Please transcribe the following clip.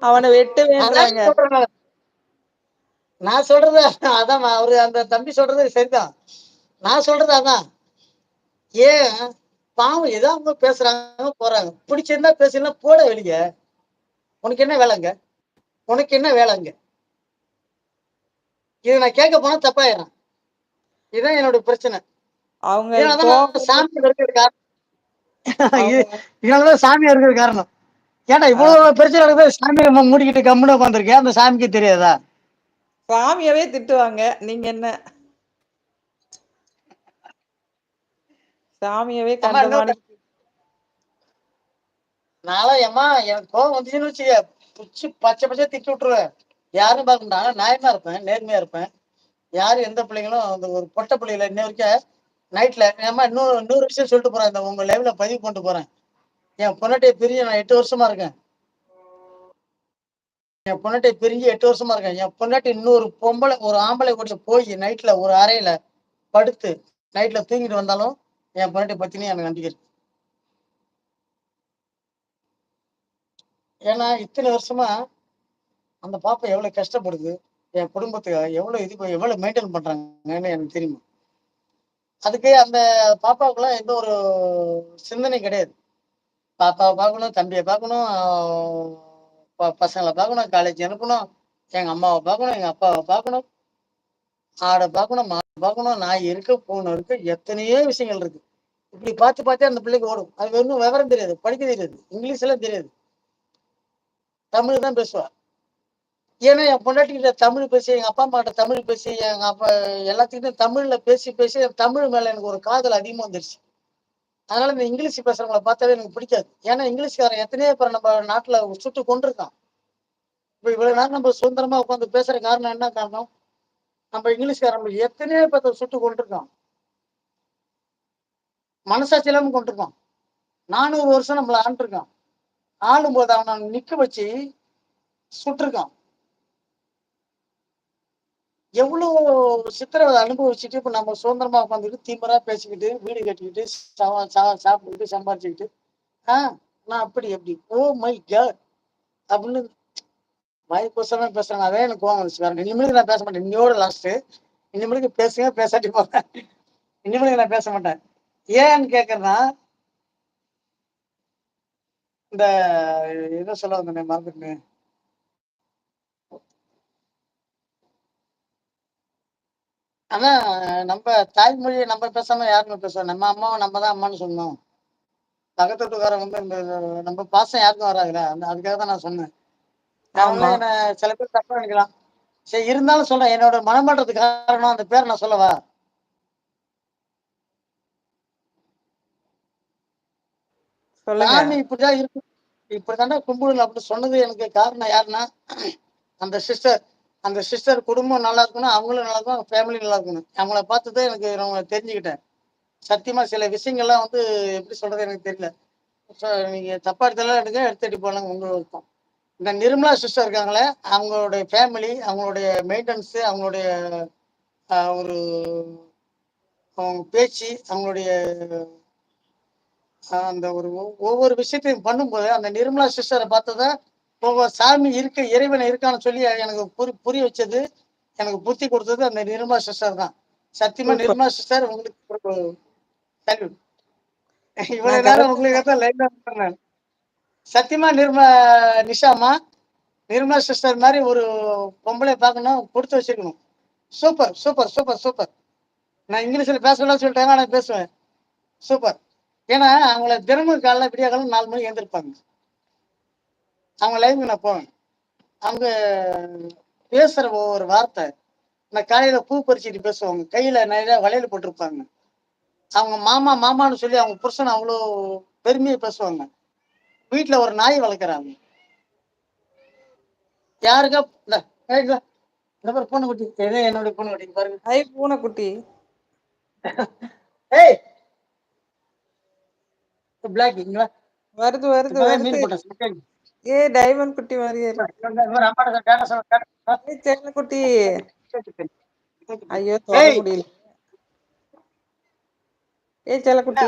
அவனை அதான் வெட்டுவேன்றாங்க. சொல்றேன். நான் சொல்றது அதான் அவரு அந்த தம்பி சொல்றது சரிதான். நான் சொல்றது அதான். ஏன் பாவம் ஏதோ அவங்க பேசுறாங்க போறாங்க. பிடிச்சிருந்தா பேசுனா போட வெளிய. உனக்கு என்ன வேலைங்க? உனக்கு என்ன வேலைங்க? இதை நான் கேட்க போனா தப்பாயிடும். இதுதான் என்னோட பிரச்சனை. அவங்க இதனாலதான் நான் கோவப்பட்டு சாமி இருக்கிற காரணம். அவங்க இதனாலதான் சாமியா இருக்கிற காரணம். ஏன்டா இவ்வளவு பிரச்சனை நடக்குது, சாமியை மூடிக்கிட்டு கம்முன்னு உட்காந்துருக்கேன், அந்த சாமிக்கு தெரியாதா? சாமியவே திட்டுவாங்க. நீங்க என்ன சாமியவே அம்மா கண்டமானி. இன்னொரு நான்லாம் ஏம்மா எனக்கு கோவம் வந்துச்சுன்னு வச்சுக்க, பிடிச்சி பச்சை பச்சை திட்டி விட்டுருவேன். யாரும் பார்க்க மாட்டாங்க, நியாயமா இருப்பேன், நேர்மையா இருப்பேன். யாரும் எந்த பிள்ளைங்களும் அந்த ஒரு பொட்டை பிள்ளைகள இன்ன வரைக்கும் நைட்ல ஏம்மா இன்னொரு விஷயம் சொல்லிட்டு போறேன், இந்த உங்க லைவ்ல பதிவு பண்ணிட்டு போறேன். என் பொண்ணாட்டியை பிரிஞ்சு நான் 8 வருஷமா இருக்கேன். என் பொண்ணாட்டியை பிரிஞ்சு 8 வருஷமா இருக்கேன். என் பொண்ணாட்டி இன்னொரு பொம்பளை ஒரு ஆம்பளை கூட போய் நைட்ல ஒரு அறையில படுத்து நைட்ல தூங்கிட்டு வந்தாலும் என் பொண்ணாட்டி பத்தினி எனக்கு நம்பிக்கை இருக்கு. ஏன்னா இத்தனை வருஷமா அந்த பாப்பா எவ்வளவு கஷ்டப்படுது, என் குடும்பத்துக்கு எவ்வளவு மெயின்டைன் பண்றாங்கன்னு எனக்கு தெரியுமா. அதுக்கு அந்த பாப்பாவுக்குலாம் எந்த ஒரு சிந்தனை கிடையாது. பாப்பாவை பார்க்கணும், தம்பியை பார்க்கணும், பசங்களை பார்க்கணும், காலேஜ் அனுப்பணும், எங்க அம்மாவை பார்க்கணும், எங்க அப்பாவை பார்க்கணும், ஆடை பார்க்கணும், மாடை பார்க்கணும், நாய் இருக்கு, பூனை இருக்கு, எத்தனையோ விஷயங்கள் இருக்கு. இப்படி பார்த்து பார்த்தே அந்த பிள்ளைக்கு ஓடும். அது ஒன்றும் விவரம் தெரியாது, படிக்க தெரியாது, இங்கிலீஷ் எல்லாம் தெரியாது, தமிழ் தான் பேசுவா. ஏன்னா என் பொண்டாட்டிகிட்ட தமிழ் பேசி, எங்க அப்பா அம்மாட்ட தமிழ் பேசி, எங்க அப்பா எல்லாத்துக்கிட்டும் தமிழ்ல பேசி பேசி தமிழ் மேல எனக்கு ஒரு காதல் அதிகமா வந்துருச்சு. அதனால இந்த இங்கிலீஷ் பேசுறவங்களை பார்த்தாவே எனக்கு பிடிக்காது. ஏன்னா இங்கிலீஷ்காரன் எத்தனையோ பேர் நம்ம நாட்டுல சுட்டு கொண்டிருக்கான். இப்ப இவ்வளவு நேரம் நம்ம சுதந்திரமா உட்காந்து பேசுற காரணம் என்ன காரணம்? நம்ம இங்கிலீஷ்காரன் எத்தனையோ பேர்த்த சுட்டு கொண்டிருக்கான். மனசாட்சி இல்லாம கொண்டிருக்கான். 400 வருஷம் நம்மள ஆண்டிருக்கான். ஆளும் போது அவனை நிக்க வச்சு சுட்டிருக்கான். எவ்வளவு சித்திரவதை அனுபவிச்சுட்டு இப்ப நம்ம சுதந்திரமா உட்காந்துட்டு திமிரா பேசிக்கிட்டு வீடு கட்டிக்கிட்டு சாப்பிட்டுக்கிட்டு சம்பாதிச்சுக்கிட்டு நான் அப்படி எப்படி ஓ மை காட் அப்படின்னு வாய் பேசாம பேசுறாங்க. அதே எனக்கு கோவம் வந்துச்சு. வேற இனிமேலுக்கு நான் பேச மாட்டேன். இன்னையோட லாஸ்ட். இனிமேலுக்கு பேசுங்க, பேசாட்டி போறேன். இனிமேலுக்கு நான் பேச மாட்டேன். ஏன்னு கேக்குறேன்னா இந்த என்ன சொல்ல வந்தேன் மறந்துட்டேன். ஆனா நம்ம தாய்மொழியை நம்ம பேசாம யாருமே பேசுவோம். நம்ம அம்மாவை நம்ம தான் அம்மான்னு சொன்னோம். பக்கத்துக்காரன் வந்து இந்த நம்ம பாசம் யாருக்கும் வராதுல்ல, அதுக்காக தான் நான் சொன்னேன். அதனால என்ன சில பேர் தப்பா நினைக்கலாம். சரி இருந்தாலும் சொல்றேன், என்னோட மனமாற்றத்துக்கு காரணம் அந்த பேரை நான் சொல்லவா? சாமி இப்படிதான் இருக்கு, இப்படித்தானே கும்பிடணும் அப்படின்னு சொன்னது எனக்கு காரணம் யாருன்னா அந்த சிஸ்டர் குடும்பம் நல்லா இருக்கணும், அவங்களும் நல்லா இருக்கணும், ஃபேமிலி நல்லா இருக்கணும். அவங்கள பார்த்துதான் எனக்கு நான் தெரிஞ்சுக்கிட்டேன். சத்தியமா சில விஷயங்கள்லாம் வந்து எப்படி சொல்றது எனக்கு தெரியல. நீங்க தப்பா எடுத்தாலும் எடுத்துட்டு போனாங்க உங்க விருப்பம். இந்த நிர்மலா சிஸ்டர் இருக்காங்களே, அவங்களுடைய ஃபேமிலி, அவங்களுடைய மெயின்டெனன்ஸ், அவங்களுடைய ஒரு அவங்க பேச்சு, அவங்களுடைய அந்த ஒரு ஒவ்வொரு விஷயத்தையும் பண்ணும்போது அந்த நிர்மலா சிஸ்டரை பார்த்ததான் ஒவ்வொரு சாமி இருக்க இறைவனை இருக்கான்னு சொல்லி எனக்கு புரிய வச்சது, எனக்கு புத்தி கொடுத்தது அந்த நிர்மலா சிஸ்டர் தான். சத்தியமா நிர்மலா சிஸ்டர் உங்களுக்கு சல்யூட். இவ்வளவு நேரம் உங்களுக்கு லைன் சத்தியமா நிஷாமா நிர்மலா சிஸ்டர் மாதிரி ஒரு பொம்பளை பார்க்கணும், கொடுத்து வச்சிருக்கணும். Super super super super. நான் இங்கிலீஷ்ல பேசலாம் சொல்லிட்டாங்க, நான் பேசுவேன். சூப்பர். ஏன்னா அவங்கள தினமும் காலைல விடிய காலம் 4 மணிக்கு எழுந்திருப்பாங்க. அவங்க லைவுக்கு நான் போவேன். அவங்க பேசுற ஒவ்வொரு வார்த்தை, நான் காலையில பூ பறிச்சுட்டு பேசுவாங்க, கையில நிறைய வளையல் போட்டிருப்பாங்க. அவங்க மாமா மாமான்னு சொல்லி அவங்க புருஷன் அவ்வளோ பெருமையை பேசுவாங்க. வீட்டுல ஒரு நாய் வளர்க்குறாங்க. யாருக்கா இந்த பூனைக்குட்டி என்னுடைய பூனைக்குட்டி பாருங்க. பூனைக்குட்டி ஏய் பிளாக் இங்க வருது வருது வருது. ஏ டைமண்ட் குட்டி மாதிரியே குட்டி. ஐயோ தொட முடியல. ஏ செல்லக்குட்டி.